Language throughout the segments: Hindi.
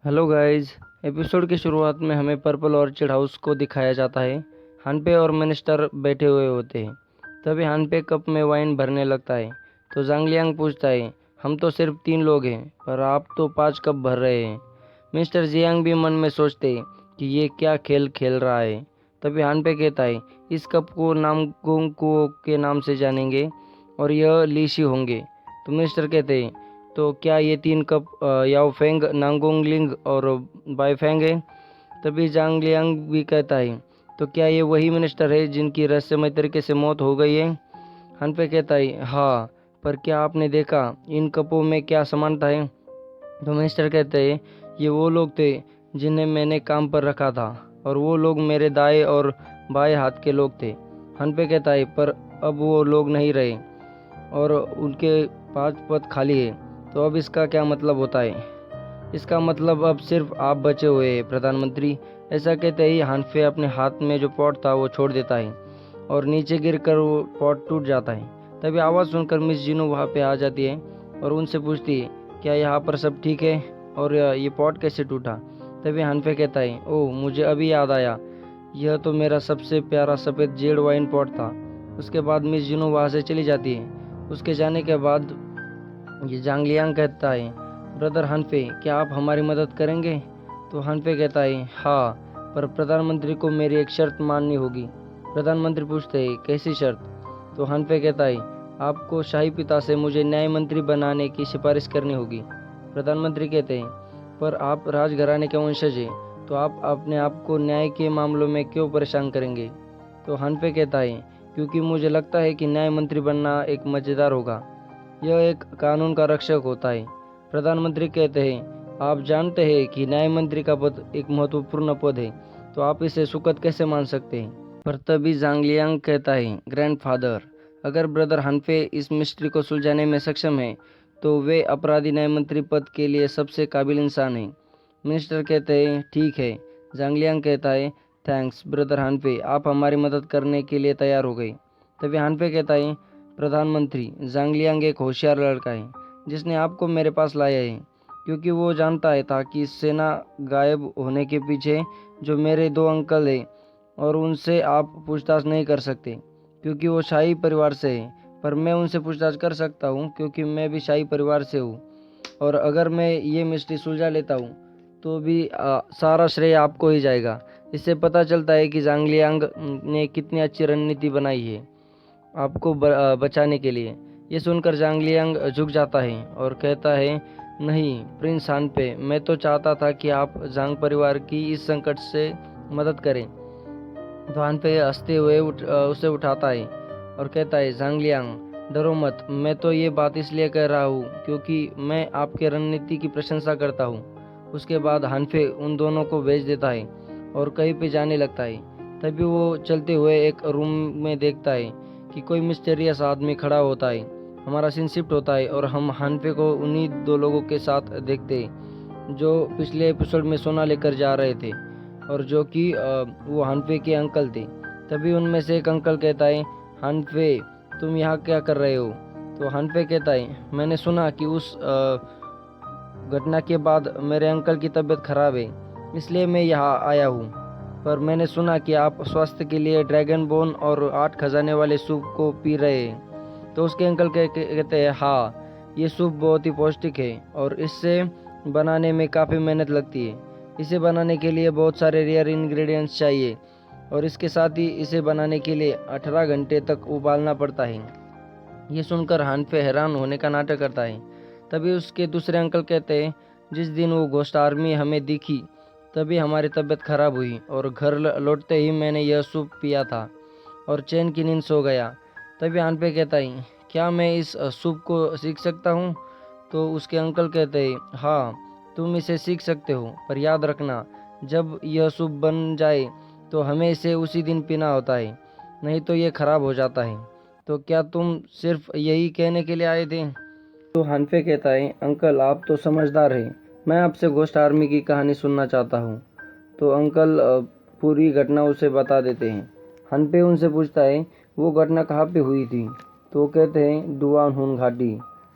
Hello guys. एपिसोड की शुरुआत में हमें पर्पल ऑर्चिड हाउस को दिखाया जाता है। हानपे और मिनिस्टर बैठे हुए होते हैं। तभी हानपे कप में वाइन भरने लगता है तो जांगलियांग पूछता है, हम तो सिर्फ 3 लोग हैं पर आप तो 5 कप भर रहे हैं। मिस्टर जियांग भी मन में सोचते हैं कि ये क्या खेल खेल रहा है। तभी हानपे कहता है, इस कप को नामगोंग कुओ के नाम से जानेंगे और यह लीशी होंगे। तो मिनिस्टर कहते हैं, तो क्या ये 3 कप याओफेंग, नांगोंगलिंग और बाईफेंग है? तभी जांग लियांग भी कहता है, तो क्या ये वही मिनिस्टर है जिनकी रहस्यमय तरीके से मौत हो गई है? हनपे कहता है, हाँ, पर क्या आपने देखा इन कपों में क्या समानता है? तो मिनिस्टर कहते हैं, ये वो लोग थे जिन्हें मैंने काम पर रखा था और वो लोग मेरे दाएं और बाएं हाथ के लोग थे। हनपे कहता है, पर अब वो लोग नहीं रहे और उनके 5 पद खाली है। तो अब इसका क्या मतलब होता है? इसका मतलब अब सिर्फ आप बचे हुए हैं प्रधानमंत्री। ऐसा कहते ही हानफे अपने हाथ में जो पॉट था वो छोड़ देता है और नीचे गिरकर वो पॉट टूट जाता है। तभी आवाज़ सुनकर मिस जीनू वहाँ पे आ जाती है और उनसे पूछती है, क्या यहाँ पर सब ठीक है और ये पॉट कैसे टूटा? तभी हानफे कहता है, ओह, मुझे अभी याद आया, यह तो मेरा सबसे प्यारा सफ़ेद जेड वाइन पॉट था। उसके बाद मिस जीनू वहाँ से चली जाती है। उसके जाने के बाद ये जांगलियांग कहता है, ब्रदर हनफे, क्या आप हमारी मदद करेंगे? तो हनफे कहता है, हाँ, पर प्रधानमंत्री को मेरी एक शर्त माननी होगी। प्रधानमंत्री पूछते हैं, कैसी शर्त? तो हनफे कहता है, आपको शाही पिता से मुझे न्याय मंत्री बनाने की सिफारिश करनी होगी। प्रधानमंत्री कहते हैं, पर आप राजघराने के वंशज हैं, तो आप अपने आप को न्याय के मामलों में क्यों परेशान करेंगे? तो हनफे कहता है, क्योंकि मुझे लगता है कि न्याय मंत्री बनना एक मज़ेदार होगा। यह एक कानून का रक्षक होता है। प्रधानमंत्री कहते हैं, आप जानते हैं कि न्याय मंत्री का पद एक महत्वपूर्ण पद है, तो आप इसे सुखद कैसे मान सकते हैं? पर तभी जांगलियांग कहता है, ग्रैंडफादर, अगर ब्रदर हनफे इस मिस्ट्री को सुलझाने में सक्षम है तो वे अपराधी न्याय मंत्री पद के लिए सबसे काबिल इंसान हैं। मिनिस्टर कहते हैं, ठीक है। जांगलियांग कहता है, थैंक्स ब्रदर हनफे, आप हमारी मदद करने के लिए तैयार हो गए। तभी हनफे कहता है, प्रधानमंत्री, जांगलियांग एक होशियार लड़का है जिसने आपको मेरे पास लाया है, क्योंकि वो जानता है था कि सेना गायब होने के पीछे जो मेरे 2 अंकल हैं और उनसे आप पूछताछ नहीं कर सकते क्योंकि वो शाही परिवार से है, पर मैं उनसे पूछताछ कर सकता हूँ क्योंकि मैं भी शाही परिवार से हूँ। और अगर मैं ये मिस्ट्री सुलझा लेता हूँ तो भी सारा श्रेय आपको ही जाएगा। इससे पता चलता है कि जांगलियांग ने कितनी अच्छी रणनीति बनाई है आपको बचाने के लिए। ये सुनकर जांगलियांग झुक जाता है और कहता है, नहीं प्रिंस हानपे, मैं तो चाहता था कि आप जांग परिवार की इस संकट से मदद करें। तो हानपे हंसते हुए उसे उठाता है और कहता है, जांगलियांग, डरो मत, मैं तो ये बात इसलिए कह रहा हूँ क्योंकि मैं आपके रणनीति की प्रशंसा करता हूँ। उसके बाद हानफे उन दोनों को भेज देता है और कहीं पे जाने लगता है। तभी वो चलते हुए एक रूम में देखता है कि कोई मिस्टीरियस आदमी खड़ा होता है। हमारा सीन शिफ्ट होता है और हम हानफे को उन्हीं 2 लोगों के साथ देखते हैं जो पिछले एपिसोड में सोना लेकर जा रहे थे और जो कि वो हानफे के अंकल थे। तभी उनमें से एक अंकल कहता है, हानफे, तुम यहाँ क्या कर रहे हो? तो हानफे कहता है, मैंने सुना कि उस घटना के बाद मेरे अंकल की तबीयत खराब है, इसलिए मैं यहाँ आया हूँ। पर मैंने सुना कि आप स्वास्थ्य के लिए ड्रैगन बोन और 8 खजाने वाले सूप को पी रहे हैं। तो उसके अंकल कहते हैं, हाँ, ये सूप बहुत ही पौष्टिक है और इससे बनाने में काफ़ी मेहनत लगती है। इसे बनाने के लिए बहुत सारे रेयर इंग्रेडिएंट्स चाहिए और इसके साथ ही इसे बनाने के लिए 18 घंटे तक उबालना पड़ता है। ये सुनकर हानफे हैरान होने का नाटक करता है। तभी उसके दूसरे अंकल कहते हैं, जिस दिन वो घोस्ट आर्मी हमें दिखी तभी हमारी तबीयत खराब हुई और घर लौटते ही मैंने यह सूप पिया था और चैन की नींद सो गया। तभी हानफे कहता है, क्या मैं इस सूप को सीख सकता हूँ? तो उसके अंकल कहते हैं, हाँ, तुम इसे सीख सकते हो, पर याद रखना, जब यह सूप बन जाए तो हमें इसे उसी दिन पीना होता है, नहीं तो ये खराब हो जाता है। तो क्या तुम सिर्फ यही कहने के लिए आए थे? तो हानफे कहता है, अंकल, आप तो समझदार हैं, मैं आपसे घोस्ट आर्मी की कहानी सुनना चाहता हूँ। तो अंकल पूरी घटना उसे बता देते हैं। हानफे उनसे पूछता है, वो घटना कहाँ पे हुई थी? तो वो कहते हैं, डुआन हुन घाटी।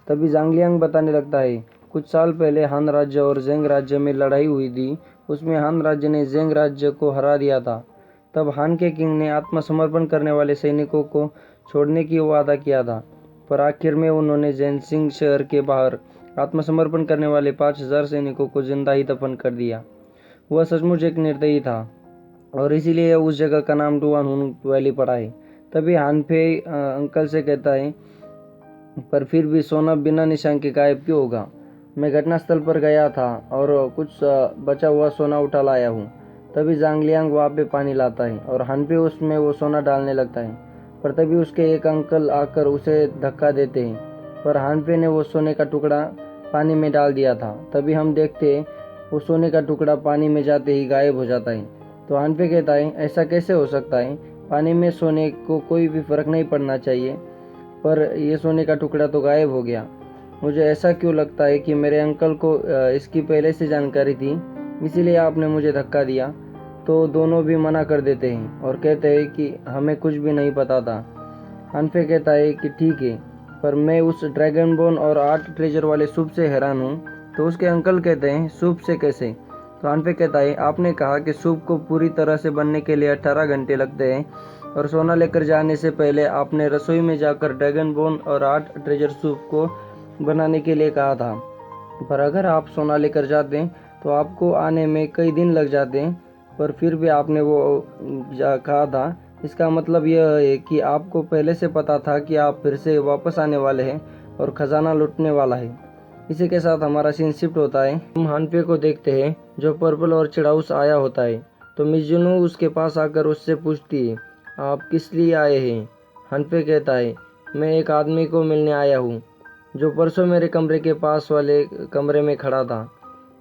तभी जांगलियांग बताने लगता है, कुछ साल पहले हान राज्य और ज़ेंग राज्य में लड़ाई हुई थी। उसमें हान राज्य ने ज़ेंग राज्य को हरा दिया था। तब हान के किंग ने आत्मसमर्पण करने वाले सैनिकों को छोड़ने की वादा किया था, पर आखिर में उन्होंने जैनसिंग शहर के बाहर आत्मसमर्पण करने वाले 5000 सैनिकों को जिंदा ही दफन कर दिया। वह सचमुच एक निर्दयी था और इसीलिए उस जगह का नाम डुआनहुन वैली पड़ा है। तभी हानफे अंकल से कहता है, पर फिर भी सोना बिना निशान के गायब क्यों होगा? मैं घटनास्थल पर गया था और कुछ बचा हुआ सोना उठा लाया हूँ। तभी जांगलियांग वहाँ पे पानी लाता है और हानफे उसमें वो सोना डालने लगता है, पर तभी उसके एक अंकल आकर उसे धक्का देते हैं, पर हानफे ने वो सोने का टुकड़ा पानी में डाल दिया था। तभी हम देखते हैं वो सोने का टुकड़ा पानी में जाते ही गायब हो जाता है। तो हानफे कहता है, ऐसा कैसे हो सकता है? पानी में सोने को कोई भी फर्क नहीं पड़ना चाहिए, पर यह सोने का टुकड़ा तो गायब हो गया। मुझे ऐसा क्यों लगता है कि मेरे अंकल को इसकी पहले से जानकारी थी, इसीलिए आपने मुझे धक्का दिया। तो दोनों भी मना कर देते हैं और कहते हैं कि हमें कुछ भी नहीं पता था। हानफे कहता है कि ठीक है, पर मैं उस ड्रैगन बोन और 8 ट्रेजर वाले सूप से हैरान हूँ। तो उसके अंकल कहते हैं, सूप से कैसे? तो हानफे कहता है, आपने कहा कि सूप को पूरी तरह से बनने के लिए 18 घंटे लगते हैं और सोना लेकर जाने से पहले आपने रसोई में जाकर ड्रैगन बोन और 8 ट्रेजर सूप को बनाने के लिए कहा था। पर अगर आप सोना लेकर जाते हैं तो आपको आने में कई दिन लग जाते हैं, पर फिर भी आपने वो कहा था। इसका मतलब यह है कि आपको पहले से पता था कि आप फिर से वापस आने वाले हैं और खजाना लूटने वाला है। इसी के साथ हमारा सीन शिफ्ट होता है। हम हानफे को देखते हैं जो पर्पल ऑर्चिड हाउस आया होता है। तो मिजुनु उसके पास आकर उससे पूछती है, आप किस लिए आए हैं? हानफे कहता है, मैं एक आदमी को मिलने आया हूँ जो परसों मेरे कमरे के पास वाले कमरे में खड़ा था।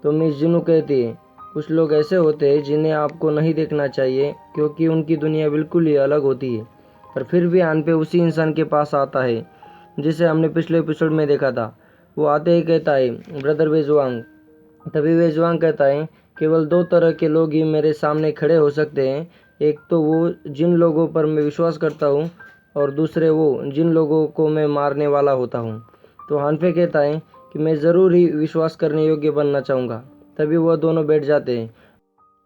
तो मिजुनु कहती है, कुछ लोग ऐसे होते हैं जिन्हें आपको नहीं देखना चाहिए क्योंकि उनकी दुनिया बिल्कुल ही अलग होती है। पर फिर भी हानफे उसी इंसान के पास आता है जिसे हमने पिछले एपिसोड में देखा था। वो आते ही कहता है, ब्रदर वेजुआंग। तभी वेजुआंग कहता है, केवल 2 तरह के लोग ही मेरे सामने खड़े हो सकते हैं। एक तो वो जिन लोगों पर मैं विश्वास करता हूँ और दूसरे वो जिन लोगों को मैं मारने वाला होता हूँ। तो हानफे कहता है कि मैं ज़रूर ही विश्वास करने योग्य बनना चाहूँगा। तभी वह दोनों बैठ जाते हैं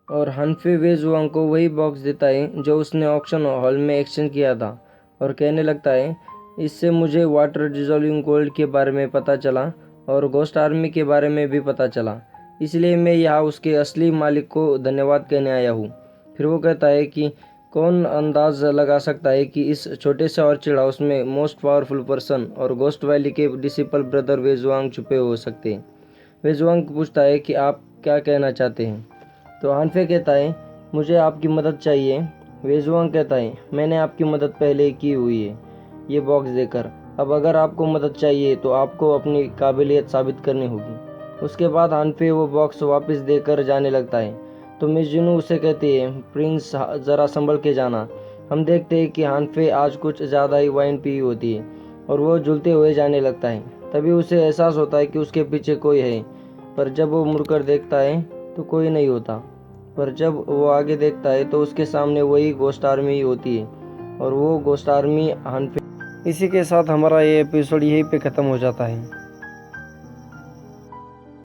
और हानफे वेजुआंग को वही बॉक्स देता है जो उसने ऑक्शन हॉल में एक्सचेंज किया था और कहने लगता है, इससे मुझे वाटर डिजोल्विंग गोल्ड के बारे में पता चला और घोस्ट आर्मी के बारे में भी पता चला, इसलिए मैं यहाँ उसके असली मालिक को धन्यवाद कहने आया हूँ। फिर वो कहता है कि कौन अंदाज लगा सकता है कि इस छोटे से ऑर्चिड हाउस में मोस्ट पावरफुल पर्सन और घोस्ट वैली के डिसिपल ब्रदर वेजुआंग छुपे हो सकते हैं। वेजुआंग पूछता है कि आप क्या कहना चाहते हैं? तो हानफे कहता है, मुझे आपकी मदद चाहिए। वेजुआंग कहता है, मैंने आपकी मदद पहले ही की हुई है ये बॉक्स देकर। अब अगर आपको मदद चाहिए तो आपको अपनी काबिलियत साबित करनी होगी। उसके बाद हानफे वो बॉक्स वापस देकर जाने लगता है। तो मिजुनु उसे कहती है, प्रिंस ज़रा संभल के जाना। हम देखते हैं कि हानफे आज कुछ ज़्यादा ही वाइन पी होती है और वो झूलते हुए जाने लगता है। तभी उसे एहसास होता है कि उसके पीछे कोई है, पर जब वो मुड़कर देखता है तो कोई नहीं होता। पर जब वो आगे देखता है तो उसके सामने वही घोस्ट आर्मी होती है और वो घोस्ट आर्मी हानफे। इसी के साथ हमारा ये एपिसोड यहीं पे ख़त्म हो जाता है।